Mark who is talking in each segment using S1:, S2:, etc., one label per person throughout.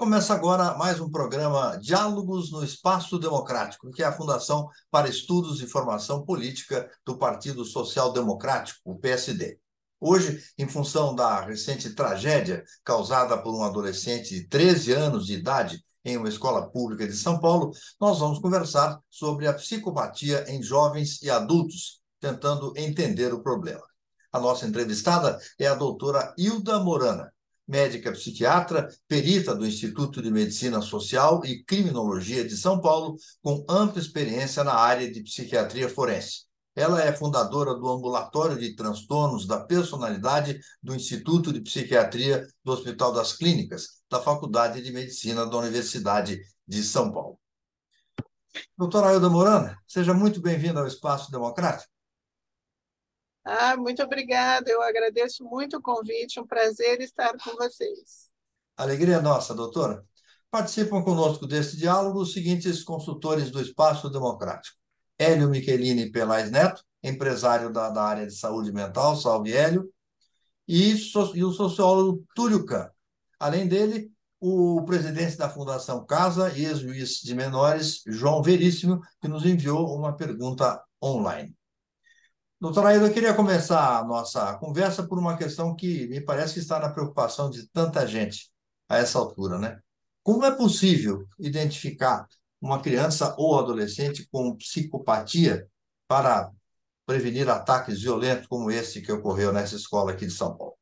S1: Começa agora mais um programa Diálogos no Espaço Democrático, que é a Fundação para Estudos e Formação Política do Partido Social Democrático, o PSD. Hoje, em função da recente tragédia causada por um adolescente de 13 anos de idade em uma escola pública de São Paulo, nós vamos conversar sobre a psicopatia em jovens e adultos, tentando entender o problema. A nossa entrevistada é a doutora Hilda Morana, médica psiquiatra, perita do Instituto de Medicina Social e Criminologia de São Paulo, com ampla experiência na área de psiquiatria forense. Ela é fundadora do Ambulatório de Transtornos da Personalidade do Instituto de Psiquiatria do Hospital das Clínicas, da Faculdade de Medicina da Universidade de São Paulo. Doutora Hilda Morana, seja muito bem-vinda ao Espaço Democrático.
S2: Muito obrigada, eu agradeço muito o convite, um prazer estar com vocês.
S1: Alegria nossa, doutora. Participam conosco deste diálogo os seguintes consultores do Espaço Democrático: Hélio Michelini Pelais Neto, empresário da área de saúde mental, salve Hélio, e o sociólogo Túlio Kahn. Além dele, o presidente da Fundação Casa e ex-juiz de menores, João Veríssimo, que nos enviou uma pergunta online. Doutora Aida, eu queria começar a nossa conversa por uma questão que me parece que está na preocupação de tanta gente a essa altura, né? Como é possível identificar uma criança ou adolescente com psicopatia para prevenir ataques violentos como esse que ocorreu nessa escola aqui de São Paulo?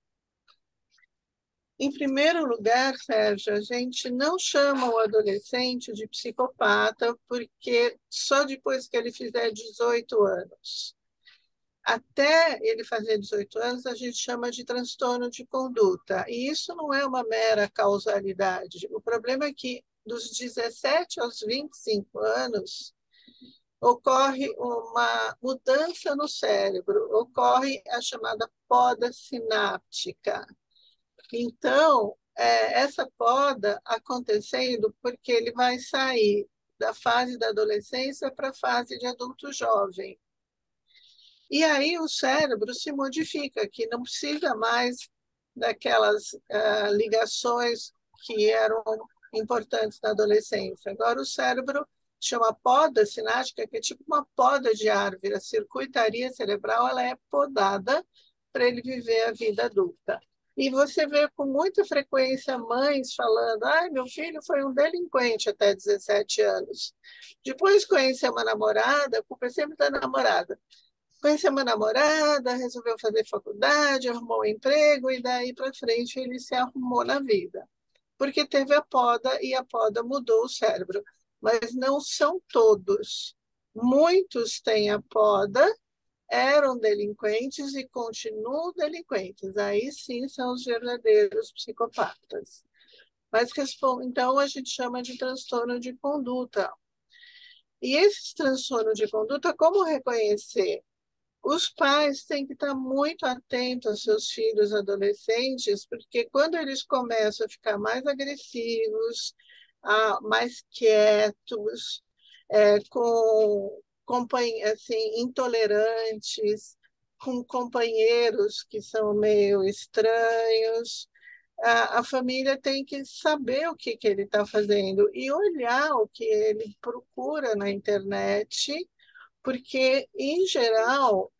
S2: Em primeiro lugar, Sérgio, a gente não chama o adolescente de psicopata porque só depois que ele fizer 18 anos. Até ele fazer 18 anos, a gente chama de transtorno de conduta. E isso não é uma mera causalidade. O problema é que dos 17 aos 25 anos, ocorre uma mudança no cérebro, ocorre a chamada poda sináptica. Então, essa poda acontecendo porque ele vai sair da fase da adolescência para a fase de adulto jovem. E aí o cérebro se modifica, que não precisa mais daquelas ligações que eram importantes na adolescência. Agora o cérebro chama poda sináptica, que é tipo uma poda de árvore. A circuitaria cerebral ela é podada para ele viver a vida adulta. E você vê com muita frequência mães falando: meu filho foi um delinquente até 17 anos. Depois conheceu uma namorada, a culpa é sempre da namorada. Conheceu uma namorada, resolveu fazer faculdade, arrumou um emprego e daí para frente ele se arrumou na vida. Porque teve a poda e a poda mudou o cérebro. Mas não são todos. Muitos têm a poda, eram delinquentes e continuam delinquentes. Aí sim são os verdadeiros psicopatas. Mas então a gente chama de transtorno de conduta. E esses transtornos de conduta, como reconhecer? Os pais têm que estar muito atentos aos seus filhos adolescentes, porque quando eles começam a ficar mais agressivos, mais quietos, assim, intolerantes, com companheiros que são meio estranhos, a família tem que saber o que ele está fazendo e olhar o que ele procura na internet, porque, em geral,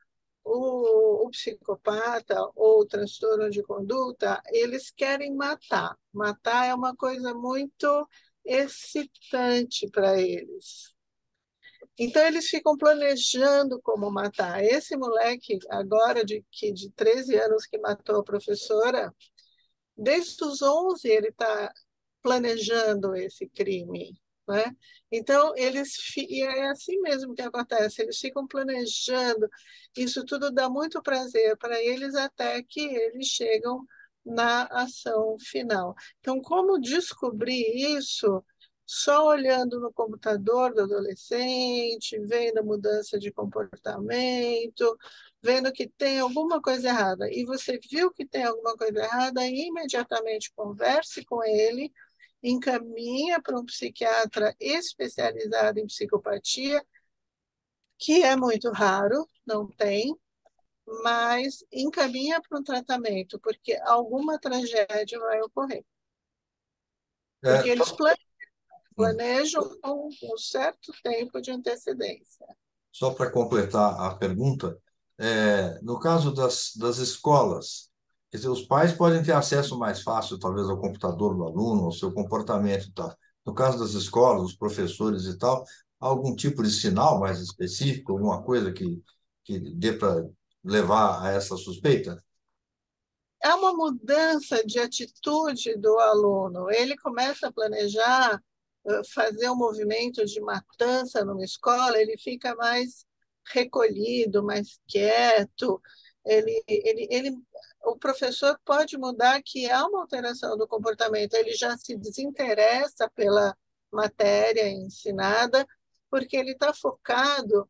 S2: o psicopata ou o transtorno de conduta, eles querem matar. Matar é uma coisa muito excitante para eles. Então, eles ficam planejando como matar. Esse moleque, agora de 13 anos, que matou a professora, desde os 11 ele está planejando esse crime, né? Então, e é assim mesmo que acontece, eles ficam planejando, isso tudo dá muito prazer para eles até que eles chegam na ação final. Então, como descobrir isso? Só olhando no computador do adolescente, vendo a mudança de comportamento, vendo que tem alguma coisa errada. E você viu que tem alguma coisa errada, imediatamente converse com ele, encaminha para um psiquiatra especializado em psicopatia, que é muito raro, não tem, mas encaminha para um tratamento, porque alguma tragédia vai ocorrer. porque
S1: Só,
S2: eles planejam com um certo tempo de antecedência.
S1: só para completar a pergunta, no caso das escolas, quer dizer, os pais podem ter acesso mais fácil, talvez, ao computador do aluno, ao seu comportamento e tal. No caso das escolas, os professores e tal, há algum tipo de sinal mais específico, alguma coisa que dê para levar a essa suspeita?
S2: É uma mudança de atitude do aluno. Ele começa a planejar fazer um movimento de matança numa escola, ele fica mais recolhido, mais quieto. O professor pode mudar que há uma alteração do comportamento. Ele já se desinteressa pela matéria ensinada, porque ele está focado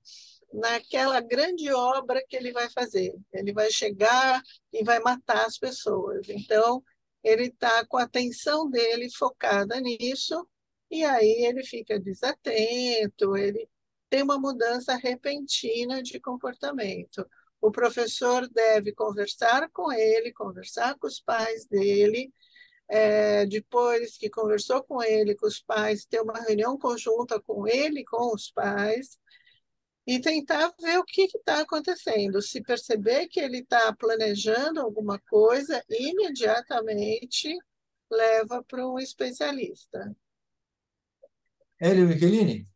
S2: naquela grande obra que ele vai fazer. Ele vai chegar e vai matar as pessoas. Então, ele está com a atenção dele focada nisso, e aí ele fica desatento, ele tem uma mudança repentina de comportamento. O professor deve conversar com ele, conversar com os pais dele, depois que conversou com ele, com os pais, ter uma reunião conjunta com ele, com os pais, e tentar ver o que está acontecendo. Se perceber que ele está planejando alguma coisa, imediatamente leva para um especialista.
S1: Hélio Michelini,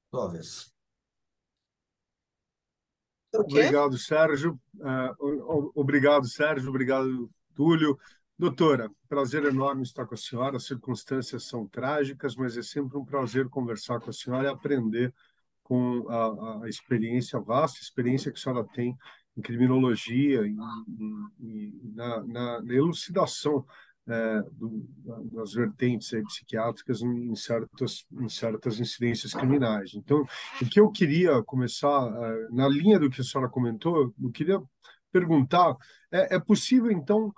S1: sua vez.
S2: O quê?
S3: Obrigado, Sérgio. Obrigado, Sérgio. Obrigado, Túlio. Doutora, prazer enorme estar com a senhora. As circunstâncias são trágicas, mas é sempre um prazer conversar com a senhora e aprender com a experiência, a vasta experiência que a senhora tem em criminologia e na elucidação das vertentes psiquiátricas em certas incidências criminais. Então, o que eu queria começar, na linha do que a senhora comentou, eu queria perguntar, é possível, então,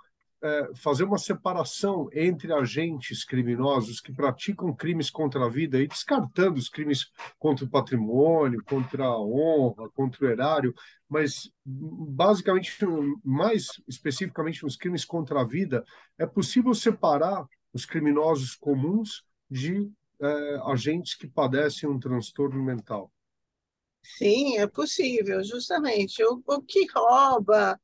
S3: fazer uma separação entre agentes criminosos que praticam crimes contra a vida e descartando os crimes contra o patrimônio, contra a honra, contra o erário, mas basicamente, mais especificamente nos crimes contra a vida, é possível separar os criminosos comuns de agentes que padecem um transtorno mental?
S2: Sim, é possível, justamente. O que rouba,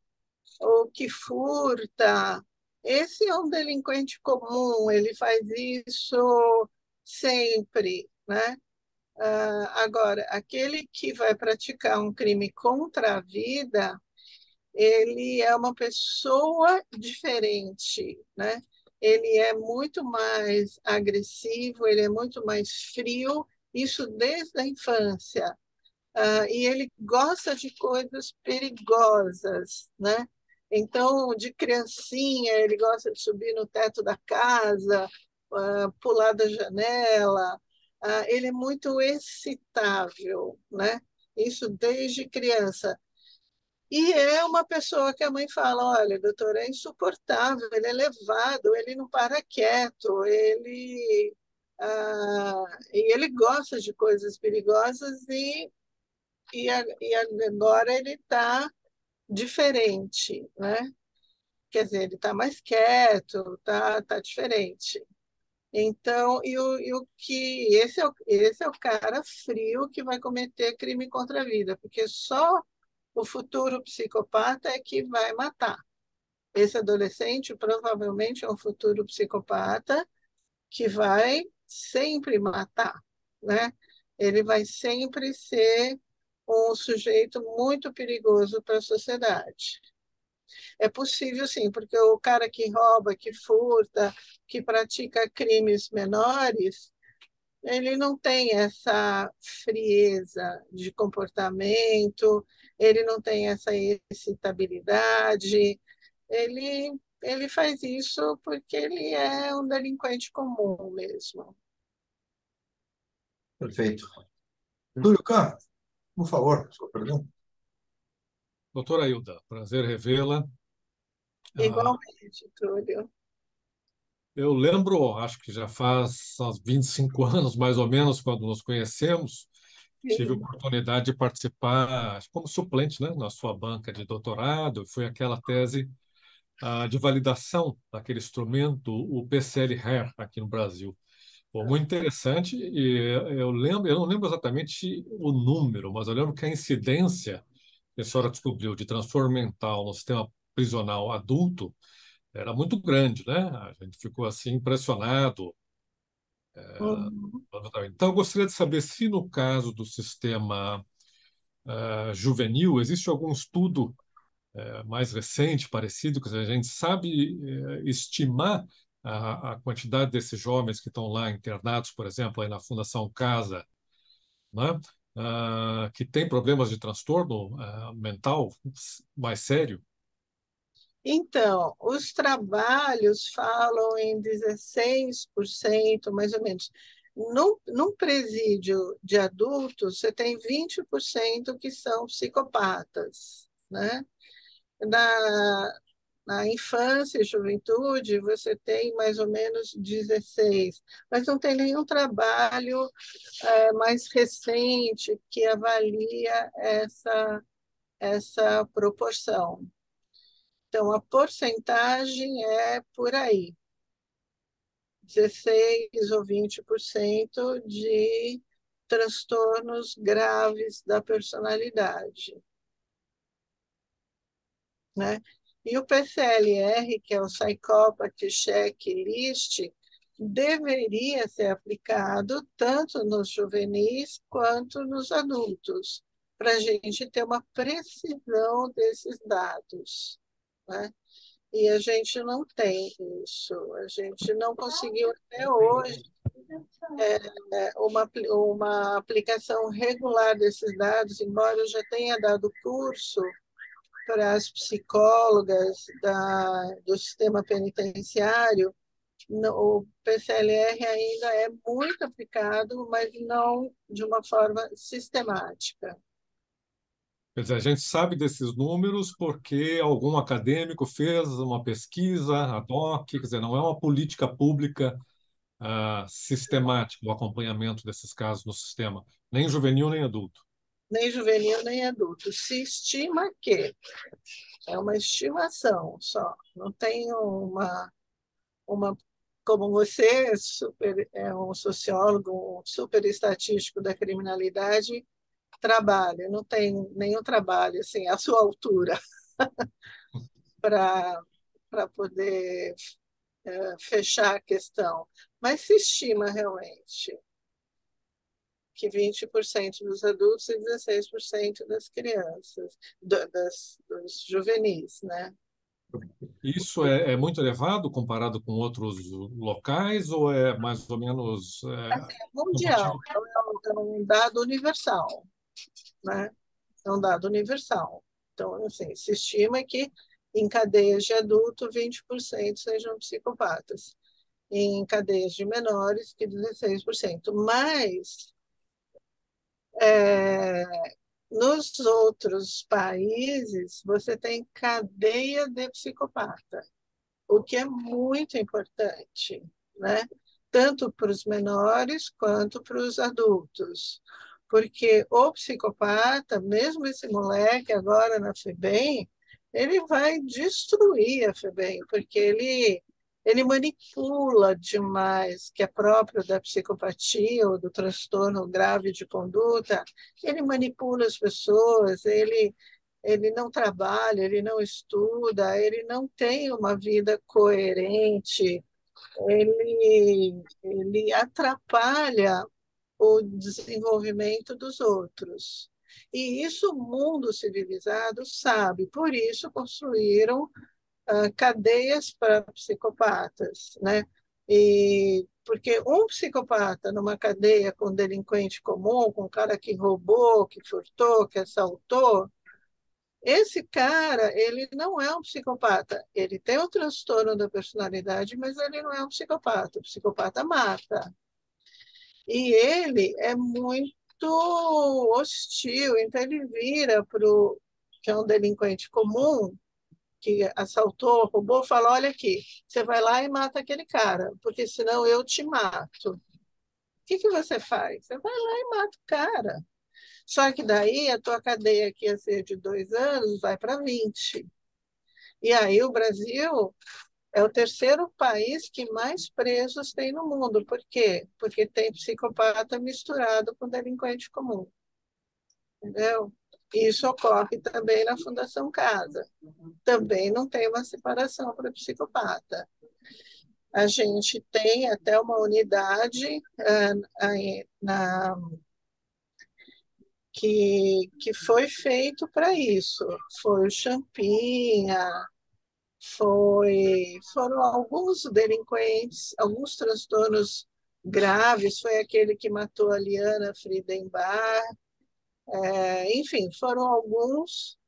S2: o que furta, esse é um delinquente comum, ele faz isso sempre, né? Agora, aquele que vai praticar um crime contra a vida, ele é uma pessoa diferente, né? Ele é muito mais agressivo, ele é muito mais frio, isso desde a infância. E ele gosta de coisas perigosas, né? Então, de criancinha, ele gosta de subir no teto da casa, pular da janela. Ele é muito excitável, né? Isso desde criança. E é uma pessoa que a mãe fala, olha, doutor, é insuportável, ele é levado, ele não para quieto, e ele gosta de coisas perigosas e agora ele está diferente, né? Quer dizer, ele está mais quieto, tá diferente. Então, esse é o cara frio que vai cometer crime contra a vida, porque só o futuro psicopata é que vai matar. Esse adolescente provavelmente é um futuro psicopata que vai sempre matar, né? Ele vai sempre ser um sujeito muito perigoso para a sociedade. É possível, sim, porque o cara que rouba, que furta, que pratica crimes menores, ele não tem essa frieza de comportamento, ele não tem essa excitabilidade, ele faz isso porque ele é um delinquente comum mesmo.
S1: Perfeito. Túlio Campos, por favor, sua pergunta.
S4: Doutora Hilda, prazer revê-la.
S2: Igualmente, Túlio.
S4: Eu lembro, acho que já faz uns 25 anos, mais ou menos, quando nos conhecemos, tive a
S2: Sim,
S4: oportunidade de participar como suplente, né, na sua banca de doutorado. Foi aquela tese de validação daquele instrumento, o PCL-RER, aqui no Brasil. Pô, muito interessante. E eu não lembro exatamente o número, mas eu lembro que a incidência que a senhora descobriu de transtorno mental no sistema prisional adulto era muito grande, né? A gente ficou assim impressionado.
S2: Uhum.
S4: Então, eu gostaria de saber se no caso do sistema juvenil existe algum estudo mais recente, parecido, que a gente sabe estimar a quantidade desses jovens que estão lá internados, por exemplo, aí na Fundação Casa, né? Que tem problemas de transtorno mental mais sério.
S2: Então, os trabalhos falam em 16%, mais ou menos. Num presídio de adultos, você tem 20% que são psicopatas, né? Na, na infância e juventude, você tem mais ou menos 16%, mas não tem nenhum trabalho mais recente que avalia essa proporção. Então, a porcentagem é por aí, 16 ou 20% de transtornos graves da personalidade, né? E o PCLR, que é o Psychopathy Checklist, deveria ser aplicado tanto nos juvenis quanto nos adultos, para a gente ter uma precisão desses dados, né? E a gente não tem isso, a gente não conseguiu até hoje uma aplicação regular desses dados, embora eu já tenha dado curso para as psicólogas do sistema penitenciário. O PCLR ainda é muito aplicado, mas não de uma forma sistemática.
S4: Quer dizer, a gente sabe desses números porque algum acadêmico fez uma pesquisa ad hoc, quer dizer, não é uma política pública sistemática o acompanhamento desses casos no sistema, nem juvenil nem adulto.
S2: Nem juvenil, nem adulto. Se estima que é uma estimação só, não tem como você é um sociólogo, um super estatístico da criminalidade, trabalha, não tem nenhum trabalho assim, à sua altura para poder fechar a questão. Mas se estima realmente que 20% dos adultos e 16% das crianças, dos juvenis, né?
S4: Isso é muito elevado comparado com outros locais ou é mais ou menos
S2: Assim, é mundial,
S4: compatível?
S2: então é um dado universal, né? É um dado universal. Então, assim, se estima que em cadeias de adulto, 20% sejam psicopatas. Em cadeias de menores, que 16%. Mas, é, nos outros países, você tem cadeia de psicopata, o que é muito importante, né? Tanto para os menores quanto para os adultos. Porque o psicopata, mesmo esse moleque agora na FEBEM, ele vai destruir a FEBEM, porque ele manipula demais, que é próprio da psicopatia ou do transtorno grave de conduta, ele manipula as pessoas, ele não trabalha, ele não estuda, ele não tem uma vida coerente, ele atrapalha o desenvolvimento dos outros. E isso o mundo civilizado sabe, por isso construíram cadeias para psicopatas, né? E porque um psicopata numa cadeia com um delinquente comum, com um cara que roubou, que furtou, que assaltou, esse cara, ele não é um psicopata. Ele tem um transtorno da personalidade, mas ele não é um psicopata. O psicopata mata. E ele é muito hostil, então ele vira para o que é um delinquente comum, que assaltou, roubou, fala: olha aqui, você vai lá e mata aquele cara, porque senão eu te mato. O que você faz? Você vai lá e mata o cara. Só que daí a tua cadeia, que ia ser de 2 anos, vai para 20. E aí o Brasil é o terceiro país que mais presos tem no mundo. Por quê? Porque tem psicopata misturado com delinquente comum. Entendeu? Isso ocorre também na Fundação Casa. Também não tem uma separação para psicopata. A gente tem até uma unidade que foi feito para isso. Foi o Champinha, foram alguns delinquentes, alguns transtornos graves, foi aquele que matou a Liana Friedenbach, enfim, foram alguns.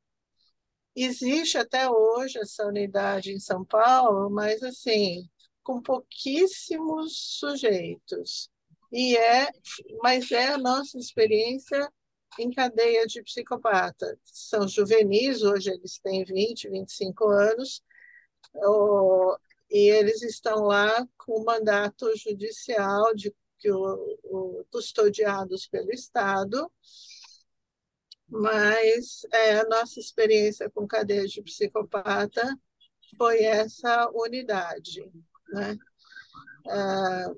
S2: Existe até hoje essa unidade em São Paulo, mas assim, com pouquíssimos sujeitos. Mas é a nossa experiência em cadeia de psicopata. São juvenis, hoje eles têm 20, 25 anos, e eles estão lá com mandato judicial custodiados pelo Estado, mas a nossa experiência com cadeia de psicopata foi essa unidade, né?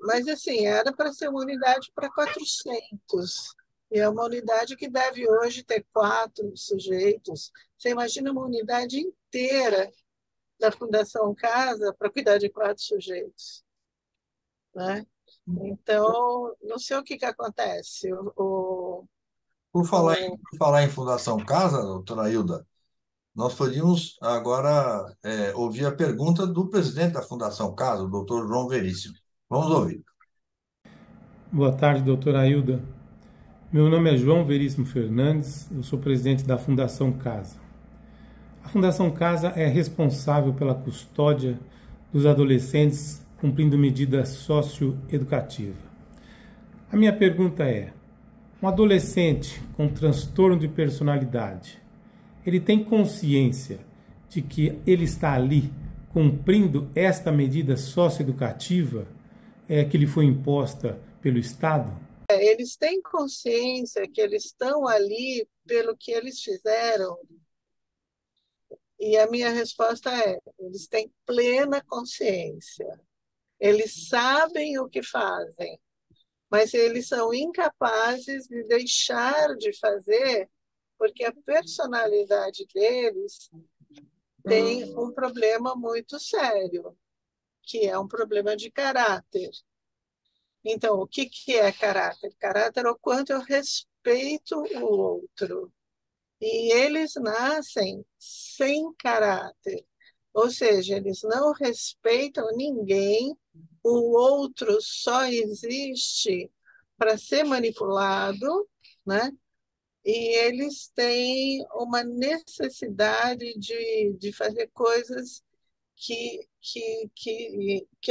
S2: Mas, assim, era para ser uma unidade para 400, e é uma unidade que deve hoje ter 4 sujeitos. Você imagina uma unidade inteira da Fundação Casa para cuidar de 4 sujeitos, né? Então, não sei o que acontece.
S1: Por falar em Fundação Casa, doutora Hilda, nós podíamos agora ouvir a pergunta do presidente da Fundação Casa, o doutor João Veríssimo. Vamos ouvir.
S5: Boa tarde, doutora Ailda. Meu nome é João Veríssimo Fernandes, eu sou presidente da Fundação Casa. A Fundação Casa é responsável pela custódia dos adolescentes cumprindo medida socioeducativa. A minha pergunta é: um adolescente com transtorno de personalidade, ele tem consciência de que ele está ali cumprindo esta medida socioeducativa que lhe foi imposta pelo Estado?
S2: Eles têm consciência que eles estão ali pelo que eles fizeram? E a minha resposta é: eles têm plena consciência. Eles sabem o que fazem, mas eles são incapazes de deixar de fazer porque a personalidade deles tem um problema muito sério, que é um problema de caráter. Então, o que é caráter? Caráter é o quanto eu respeito o outro. E eles nascem sem caráter, ou seja, eles não respeitam ninguém, o outro só existe para ser manipulado, né? E eles têm uma necessidade de fazer coisas que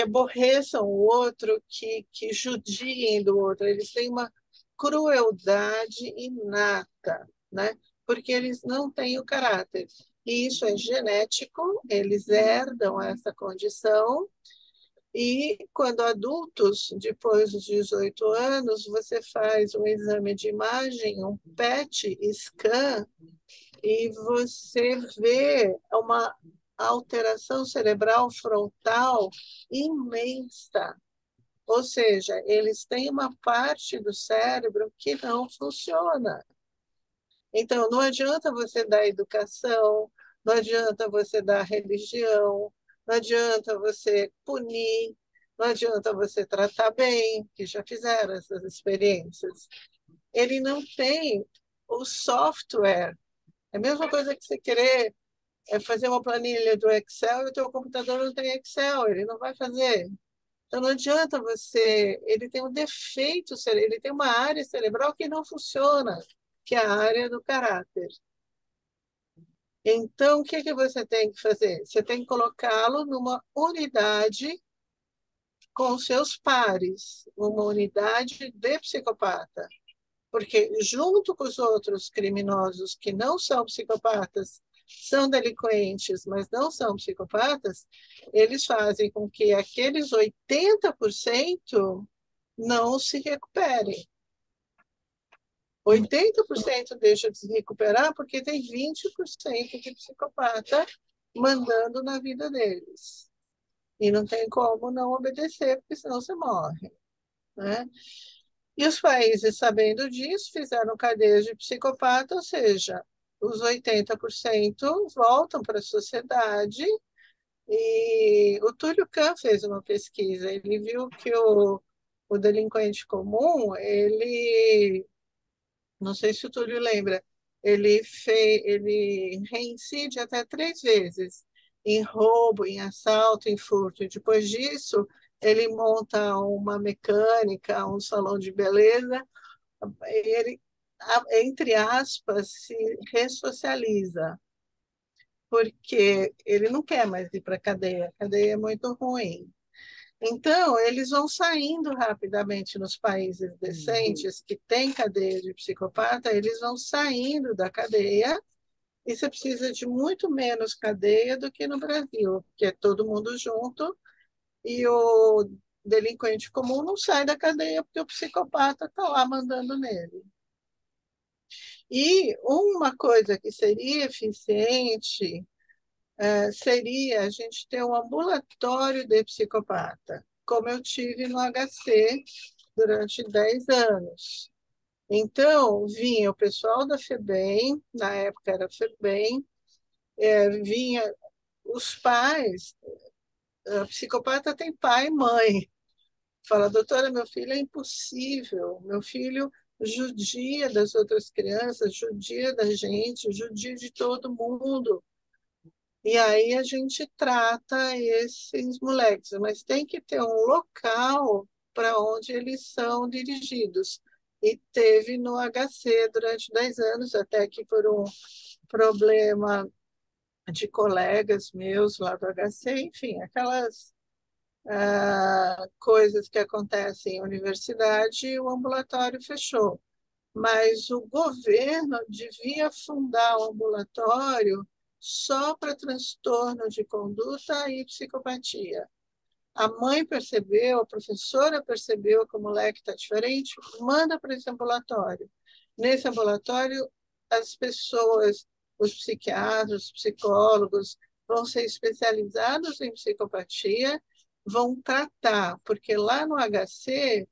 S2: aborreçam o outro, que judiem do outro. Eles têm uma crueldade inata, né? Porque eles não têm o caráter. E isso é genético, eles herdam essa condição. E quando adultos, depois dos 18 anos, você faz um exame de imagem, um PET scan, e você vê uma alteração cerebral frontal imensa. Ou seja, eles têm uma parte do cérebro que não funciona. Então, não adianta você dar educação, não adianta você dar religião, não adianta você punir, não adianta você tratar bem, que já fizeram essas experiências. Ele não tem o software. É a mesma coisa que você querer fazer uma planilha do Excel e o teu computador não tem Excel, ele não vai fazer. Então, não adianta você... Ele tem um defeito, ele tem uma área cerebral que não funciona, que é a área do caráter. Então, o que você tem que fazer? Você tem que colocá-lo numa unidade com seus pares, uma unidade de psicopata. Porque, junto com os outros criminosos que não são psicopatas, são delinquentes, mas não são psicopatas, eles fazem com que aqueles 80% não se recuperem. 80% deixa de se recuperar porque tem 20% de psicopata mandando na vida deles. E não tem como não obedecer, porque senão você morre, né? E os países, sabendo disso, fizeram cadeias de psicopata, ou seja, os 80% voltam para a sociedade. E o Túlio Kahn fez uma pesquisa, ele viu que o delinquente comum, ele, não sei se o Túlio lembra, ele reincide até 3 vezes em roubo, em assalto, em furto. E depois disso, ele monta uma mecânica, um salão de beleza, e ele, entre aspas, se ressocializa, porque ele não quer mais ir para a cadeia é muito ruim. Então, eles vão saindo rapidamente nos países decentes que têm cadeia de psicopata, eles vão saindo da cadeia e você precisa de muito menos cadeia do que no Brasil, porque é todo mundo junto e o delinquente comum não sai da cadeia porque o psicopata está lá mandando nele. E uma coisa que seria eficiente seria a gente ter um ambulatório de psicopata, como eu tive no HC durante 10 anos. Então, vinha o pessoal da FEBEM, na época era FEBEM, vinha os pais, a psicopata tem pai e mãe. Fala, doutora, meu filho é impossível, meu filho judia das outras crianças, judia da gente, judia de todo mundo. E aí a gente trata esses moleques, mas tem que ter um local para onde eles são dirigidos. E teve no HC durante 10 anos, até que por um problema de colegas meus lá do HC, enfim, aquelas coisas que acontecem em universidade, o ambulatório fechou. Mas o governo devia fundar um ambulatório só para transtorno de conduta e psicopatia. A mãe percebeu, a professora percebeu que o moleque está diferente, manda para esse ambulatório. Nesse ambulatório, as pessoas, os psiquiatras, os psicólogos, vão ser especializados em psicopatia, vão tratar, porque lá no HC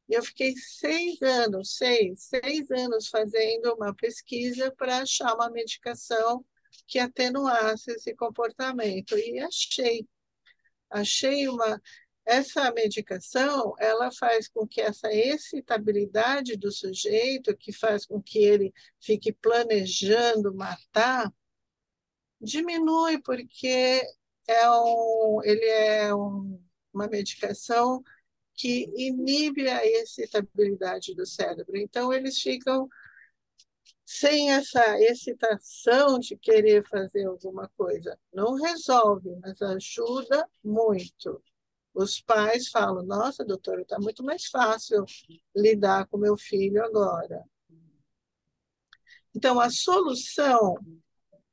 S2: eu fiquei 6 anos, seis anos fazendo uma pesquisa para achar uma medicação que atenuasse esse comportamento. E achei essa medicação, ela faz com que essa excitabilidade do sujeito, que faz com que ele fique planejando matar, diminui, porque uma medicação que inibe a excitabilidade do cérebro. Então, eles ficam sem essa excitação de querer fazer alguma coisa. Não resolve, mas ajuda muito. Os pais falam, nossa, doutora, está muito mais fácil lidar com meu filho agora. Então, a solução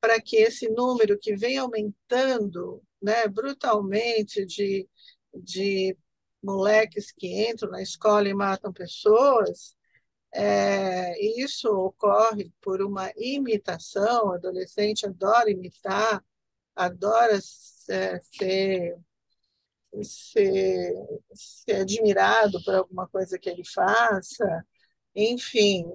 S2: para que esse número que vem aumentando, né, brutalmente de moleques que entram na escola e matam pessoas, isso ocorre por uma imitação. O adolescente adora imitar, adora ser admirado por alguma coisa que ele faça. Enfim,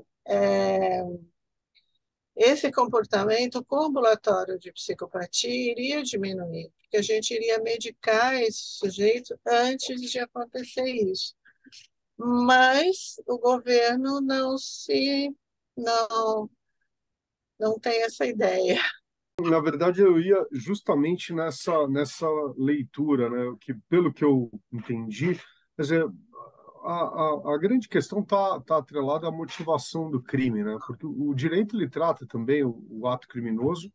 S2: esse comportamento com ambulatório de psicopatia iria diminuir, porque a gente iria medicar esse sujeito antes de acontecer isso. Mas o governo não, não tem essa ideia.
S3: Na verdade, eu ia justamente nessa leitura, né? Que, pelo que eu entendi, quer dizer, a grande questão está atrelada à motivação do crime, né? Porque o direito ele trata também o ato criminoso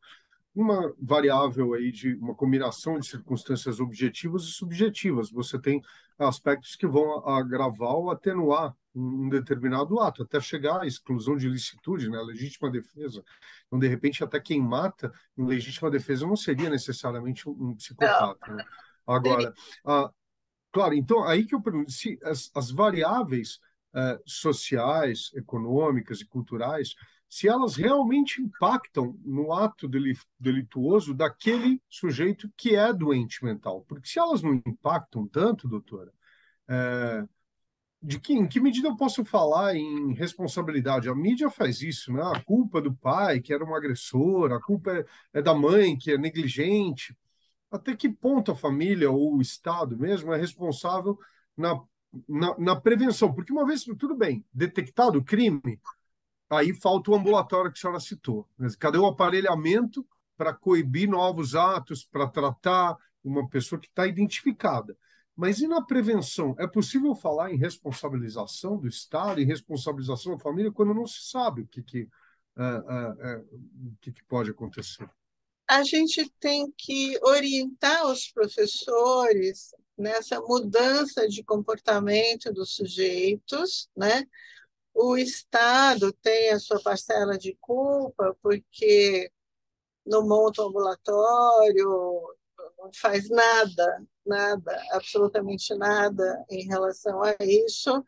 S3: uma variável aí de uma combinação de circunstâncias objetivas e subjetivas. Você tem aspectos que vão agravar ou atenuar um determinado ato, até chegar à exclusão de ilicitude, né, legítima defesa. Então, de repente, até quem mata em legítima defesa não seria necessariamente um psicopata. Né? Agora, claro, então aí que eu pergunto, se as variáveis sociais, econômicas e culturais se elas realmente impactam no ato delituoso daquele sujeito que é doente mental. Porque se elas não impactam tanto, doutora, em que medida eu posso falar em responsabilidade? A mídia faz isso, né? A culpa é do pai, que era um agressor, a culpa é da mãe, que é negligente. Até que ponto a família ou o Estado mesmo é responsável na, na prevenção? Porque uma vez, tudo bem, detectado o crime, aí falta o ambulatório que a senhora citou. Mas cadê o aparelhamento para coibir novos atos, para tratar uma pessoa que está identificada? Mas e na prevenção? É possível falar em responsabilização do Estado, em responsabilização da família, quando não se sabe o que pode acontecer?
S2: A gente tem que orientar os professores nessa mudança de comportamento dos sujeitos, né? O Estado tem a sua parcela de culpa, porque não monta um ambulatório, não faz nada, nada, absolutamente nada em relação a isso.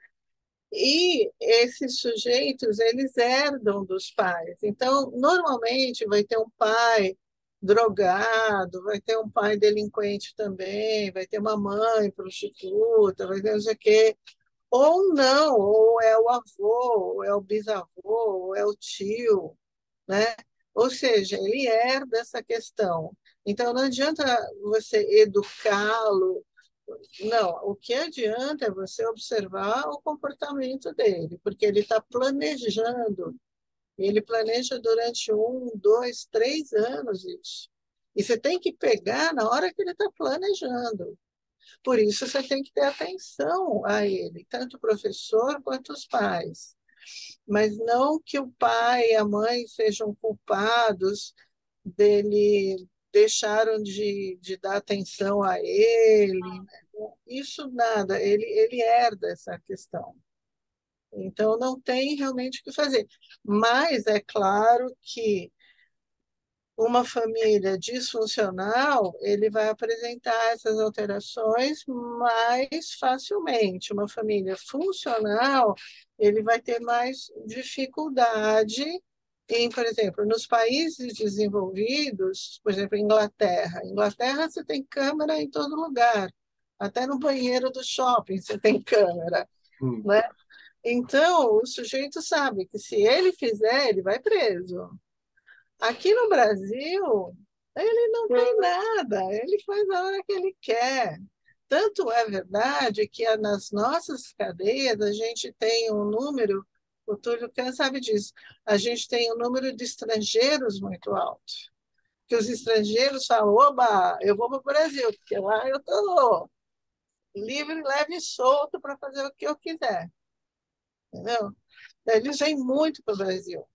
S2: E esses sujeitos, eles herdam dos pais. Então, normalmente, vai ter um pai drogado, vai ter um pai delinquente também, vai ter uma mãe prostituta, vai ter não sei o quê. Ou não, ou é o avô, ou é o bisavô, ou é o tio, né? Ou seja, ele herda essa questão. Então, não adianta você educá-lo, não. O que adianta é você observar o comportamento dele, porque ele está planejando, ele planeja durante 1, 2, 3 anos isso. E você tem que pegar na hora que ele está planejando. Por isso, você tem que ter atenção a ele, tanto o professor quanto os pais. Mas não que o pai e a mãe sejam culpados dele deixaram de dar atenção a ele. Isso nada, ele herda essa questão. Então, não tem realmente o que fazer. Mas é claro que uma família disfuncional, ele vai apresentar essas alterações mais facilmente. Uma família funcional, ele vai ter mais dificuldade em, por exemplo, nos países desenvolvidos, por exemplo, Inglaterra. Inglaterra você tem câmera em todo lugar, até no banheiro do shopping você tem câmera, né? Então, o sujeito sabe que se ele fizer, ele vai preso. Aqui no Brasil, ele não tem nada, ele faz a hora que ele quer. Tanto é verdade que nas nossas cadeias a gente tem um número, o Túlio Khan sabe disso, a gente tem um número de estrangeiros muito alto. Que os estrangeiros falam, oba, eu vou para o Brasil, porque lá eu estou livre, leve e solto para fazer o que eu quiser. Entendeu? Eles vêm muito para o Brasil.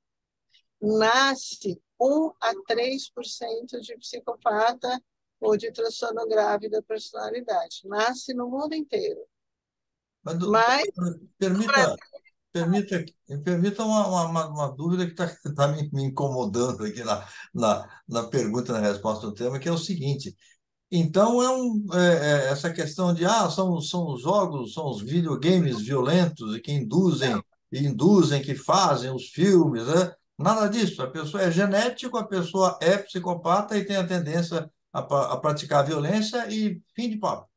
S2: Nasce 1 a 3% de psicopata ou de transtorno grave da personalidade. Nasce no mundo inteiro.
S1: Mas,
S2: Mas no
S1: permita,
S2: Brasil,
S1: permita, permita uma dúvida que está me incomodando aqui na pergunta e na resposta do tema, que é o seguinte. Então, essa questão de são os jogos, são os videogames violentos e que induzem, que fazem os filmes, né? Nada disso. A pessoa é genético, a pessoa é psicopata e tem a tendência a praticar violência e fim de papo.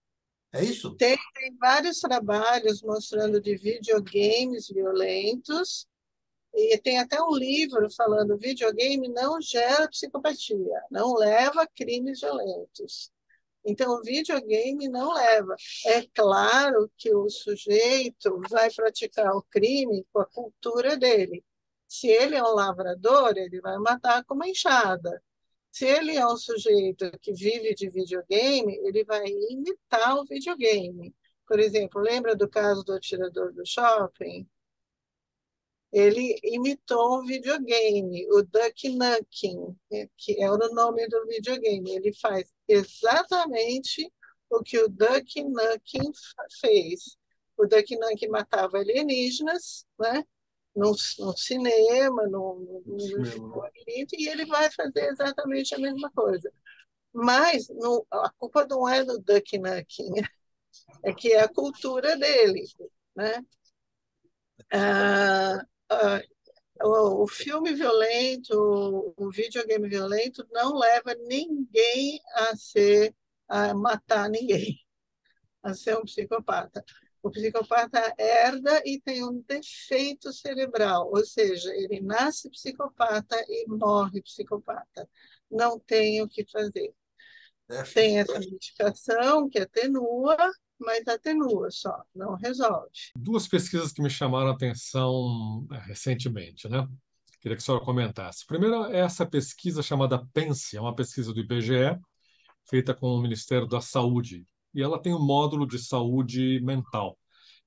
S1: É isso?
S2: tem vários trabalhos mostrando de videogames violentos, e tem até um livro falando videogame não gera psicopatia, não leva a crimes violentos. Então, o videogame não leva. É claro que o sujeito vai praticar o crime com a cultura dele. Se ele é um lavrador, ele vai matar com uma enxada. Se ele é um sujeito que vive de videogame, ele vai imitar o videogame. Por exemplo, lembra do caso do atirador do shopping? Ele imitou um videogame, o Duck Nukem, que é o nome do videogame. Ele faz exatamente o que o Duck Nukem fez. O Duck Nukem matava alienígenas, né? No cinema, no bonito, e ele vai fazer exatamente a mesma coisa. Mas a culpa não é do Duck Nukem, é que é a cultura dele, né? Ah, ah, o filme violento, o videogame violento não leva ninguém a matar ninguém, a ser um psicopata. O psicopata herda e tem um defeito cerebral, ou seja, ele nasce psicopata e morre psicopata. Não tem o que fazer. Tem essa medicação que atenua, mas atenua só, não resolve.
S4: Duas pesquisas que me chamaram a atenção recentemente, né? Queria que a senhora comentasse. Primeiro, é essa pesquisa chamada PENSE, é uma pesquisa do IBGE, feita com o Ministério da Saúde, e ela tem um módulo de saúde mental.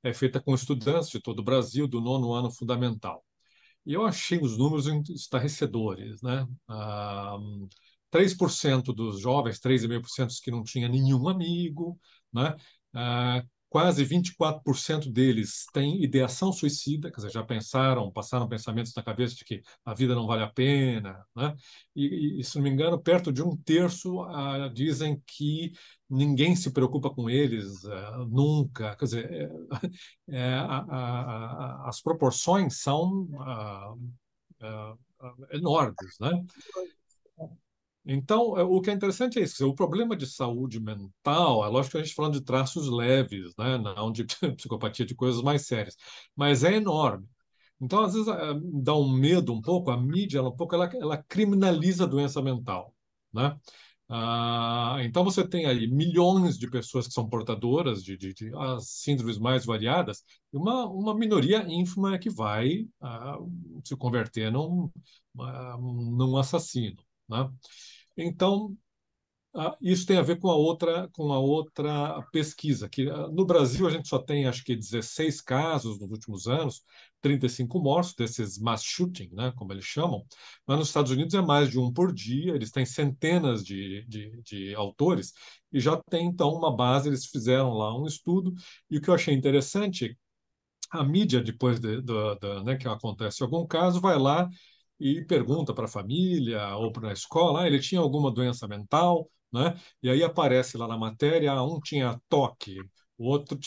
S4: É feita com estudantes de todo o Brasil, do 9º ano fundamental. E eu achei os números estarrecedores, né? 3% dos jovens, 3,5% que não tinha nenhum amigo, né? Quase 24% deles têm ideação suicida, quer dizer, já passaram pensamentos na cabeça de que a vida não vale a pena, né? E se não me engano, perto de 1/3 dizem que ninguém se preocupa com eles nunca. Quer dizer, as proporções são enormes, né? Então, o que é interessante é isso. O problema de saúde mental, é lógico que a gente está falando de traços leves, né? Não de psicopatia, de coisas mais sérias, mas é enorme. Então, às vezes, dá um medo um pouco, a mídia, ela criminaliza a doença mental, né? Então, você tem aí milhões de pessoas que são portadoras de as síndromes mais variadas, e uma minoria ínfima é que vai se converter num assassino, né? Então, isso tem a ver com a outra pesquisa, que no Brasil a gente só tem, acho que, 16 casos nos últimos anos, 35 mortos desses mass shooting, né, como eles chamam, mas nos Estados Unidos é mais de um por dia, eles têm centenas de autores, e já tem, então, uma base, eles fizeram lá um estudo, e o que eu achei interessante, a mídia, depois né, que acontece algum caso, vai lá e pergunta para a família ou para a escola, ele tinha alguma doença mental, né? E aí aparece lá na matéria, um tinha toque, o outro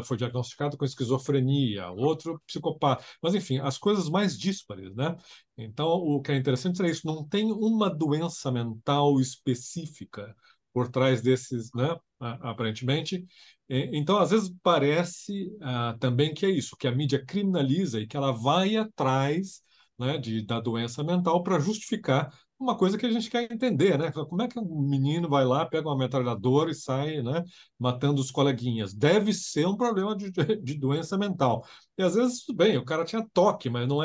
S4: foi diagnosticado com esquizofrenia, o outro psicopata. Mas, enfim, as coisas mais díspares, né? Então, o que é interessante é isso, não tem uma doença mental específica por trás desses, né? Aparentemente. Então, às vezes parece também que é isso, que a mídia criminaliza e que ela vai atrás, né, da doença mental para justificar uma coisa que a gente quer entender, né? Como é que um menino vai lá, pega uma metralhadora e sai, né, matando os coleguinhas? Deve ser um problema de doença mental. E às vezes, tudo bem, o cara tinha toque, mas não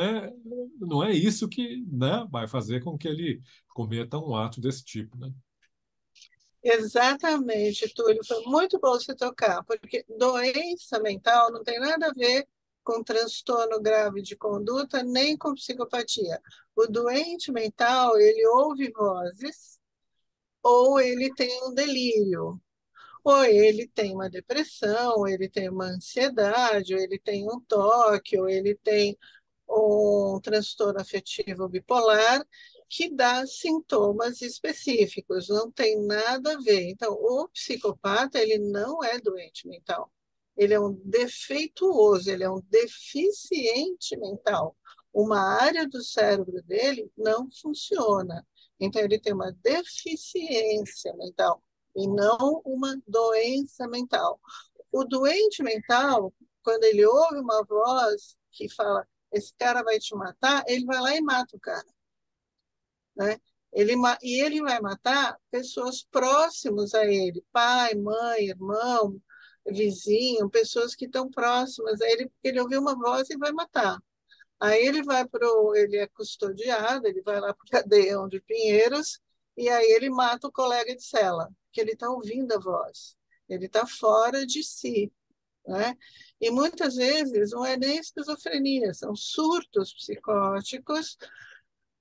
S4: é isso que, né, vai fazer com que ele cometa um ato desse tipo, né?
S2: Exatamente, Túlio. Foi muito bom você tocar, porque doença mental não tem nada a ver com transtorno grave de conduta, nem com psicopatia. O doente mental, ele ouve vozes, ou ele tem um delírio, ou ele tem uma depressão, ou ele tem uma ansiedade, ou ele tem um toque, ou ele tem um transtorno afetivo bipolar, que dá sintomas específicos, não tem nada a ver. Então, o psicopata, ele não é doente mental. Ele é um defeituoso, ele é um deficiente mental. Uma área do cérebro dele não funciona. Então, ele tem uma deficiência mental e não uma doença mental. O doente mental, quando ele ouve uma voz que fala, esse cara vai te matar, ele vai lá e mata o cara, né? Ele vai matar pessoas próximas a ele, pai, mãe, irmão, vizinho, pessoas que estão próximas a ele, porque ele ouviu uma voz e vai matar. Aí ele é custodiado, ele vai lá para o cadeião de Pinheiros, e aí ele mata o colega de cela, que ele está ouvindo a voz, ele está fora de si, né? E muitas vezes não é nem esquizofrenia, são surtos psicóticos,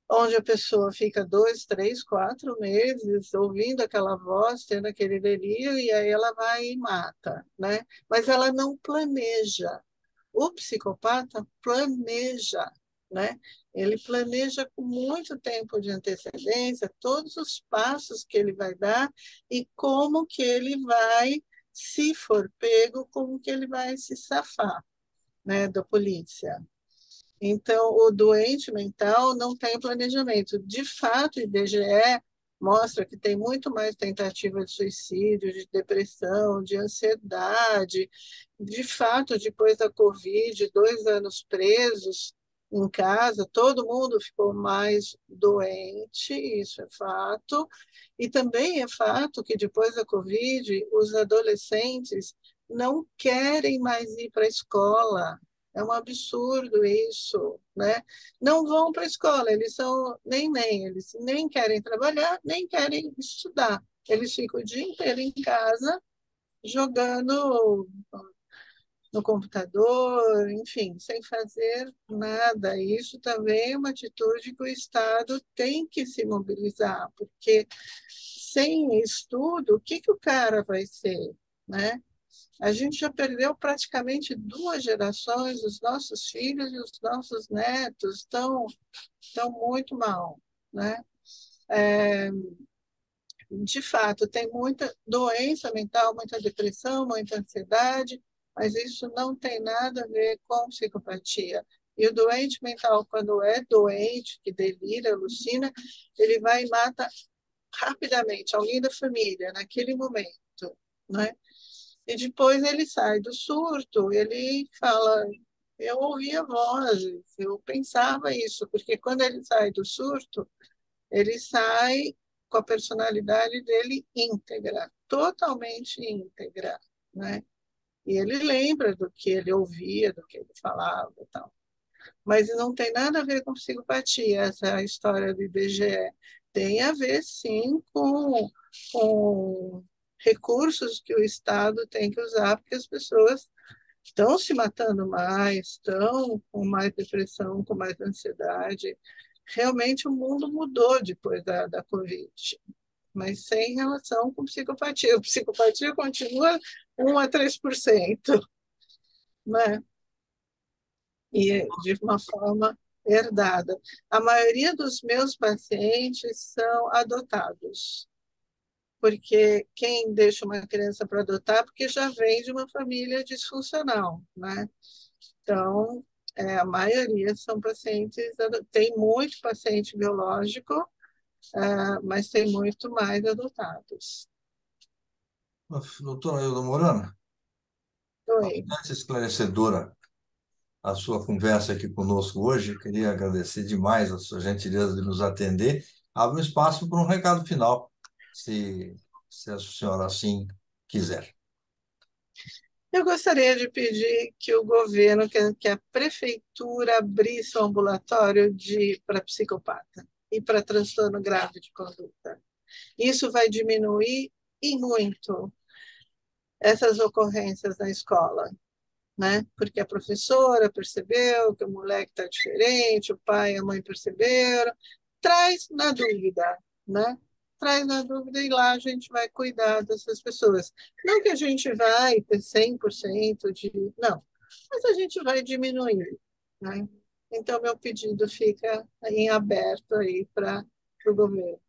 S2: onde a pessoa fica 2, 3, 4 meses ouvindo aquela voz, tendo aquele delírio, e aí ela vai e mata, né? Mas ela não planeja. O psicopata planeja, né? Ele planeja com muito tempo de antecedência todos os passos que ele vai dar e como que ele vai, se for pego, como que ele vai se safar, né, da polícia. Então, o doente mental não tem planejamento. De fato, o IBGE mostra que tem muito mais tentativa de suicídio, de depressão, de ansiedade. De fato, depois da Covid, 2 anos presos em casa, todo mundo ficou mais doente, isso é fato. E também é fato que depois da Covid, os adolescentes não querem mais ir para a escola. É um absurdo isso, né? Não vão para a escola, eles são eles nem querem trabalhar, nem querem estudar. Eles ficam o dia inteiro em casa jogando no computador, enfim, sem fazer nada. Isso também é uma atitude que o Estado tem que se mobilizar, porque sem estudo, o que que o cara vai ser, né? A gente já perdeu praticamente 2 gerações, os nossos filhos e os nossos netos estão muito mal, né? De fato, tem muita doença mental, muita depressão, muita ansiedade, mas isso não tem nada a ver com psicopatia. E o doente mental, quando é doente, que delira, alucina, ele vai e mata rapidamente alguém da família, naquele momento, né? E depois ele sai do surto, ele fala, eu ouvia vozes, eu pensava isso, porque quando ele sai do surto, ele sai com a personalidade dele íntegra, totalmente íntegra, né? E ele lembra do que ele ouvia, do que ele falava e tal. Mas não tem nada a ver com psicopatia, essa história do IBGE. Tem a ver, sim, com recursos que o Estado tem que usar, porque as pessoas estão se matando mais, estão com mais depressão, com mais ansiedade. Realmente o mundo mudou depois da Covid, mas sem relação com psicopatia. A psicopatia continua 1 a 3%, né? E de uma forma herdada. A maioria dos meus pacientes são adotados, porque quem deixa uma criança para adotar, porque já vem de uma família disfuncional, né? Então, a maioria são pacientes, tem muito paciente biológico, mas tem muito mais adotados.
S1: Doutora Ailda Morano,
S2: Oi.
S1: bastante esclarecedora a sua conversa aqui conosco hoje. Queria agradecer demais a sua gentileza de nos atender. Abre um espaço para um recado final, se a senhora assim quiser.
S2: Eu gostaria de pedir que o governo, que a prefeitura abrisse um ambulatório para psicopata e para transtorno grave de conduta. Isso vai diminuir e muito essas ocorrências na escola, né? Porque a professora percebeu que o moleque está diferente, o pai e a mãe perceberam, traz na dúvida, né? Traz na dúvida e lá a gente vai cuidar dessas pessoas. Não que a gente vai ter 100% de... Não, mas a gente vai diminuir, né? Então, meu pedido fica em aberto aí para o governo.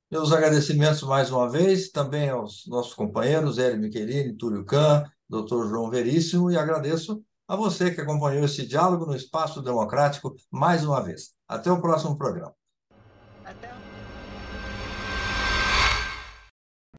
S1: Meus agradecimentos mais uma vez, também aos nossos companheiros, Hélio Michelini, Túlio Kahn, Dr. João Veríssimo, e agradeço a você que acompanhou esse diálogo no Espaço Democrático mais uma vez. Até o próximo programa.